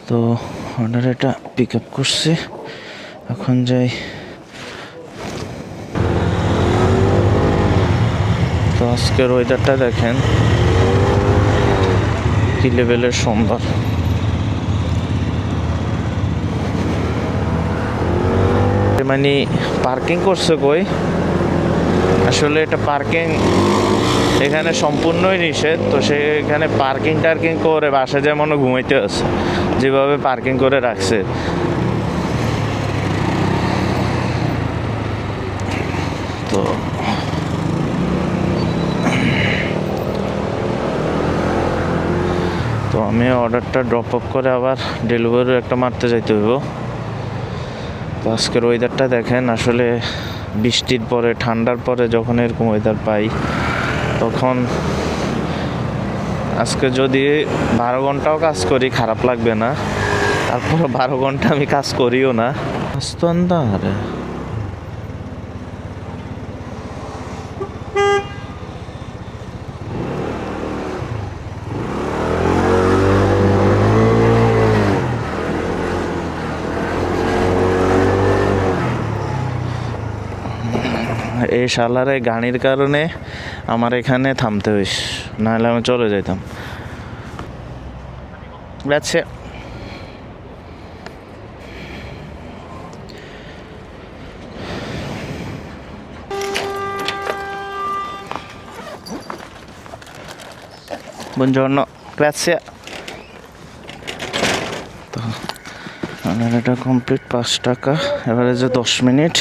তো অর্ডার এটা pick up করছি, এখন যাই। তো আজকের ওয়েদারটা দেখেন কি লেভেলের সুন্দর। মানে পার্কিং করছে কই, আসলে এটা পার্কিং এখানে সম্পূর্ণই নিষেধ। তো সেখানে পার্কিং টার্কিং করে বাসা যেমন ঘুমাইতে আছে, যেভাবে পার্কিং করে রাখছে। তো তো আমি অর্ডারটা ড্রপ আপ করে আবার ডেলিভারি একটা মারতে যাইতে হইব। তো আজকের ওয়েদারটা দেখেন, আসলে বৃষ্টির পরে ঠান্ডার পরে যখন এরকম ওয়েদার পাই, তখন আজকে যদি 12 ঘন্টাও কাজ করি খারাপ লাগবে না। তারপর 12 ঘন্টা আমি কাজ করিও না। আরে এই শালারে গাড়ির কারণে আমার এখানে থামতে হইস, নাহলে আমি চলে যাইতাম। যাচ্ছে buongiorno, grazie। তো এটা কমপ্লিট 5 টাকা, এবারে যে 10 মিনিট।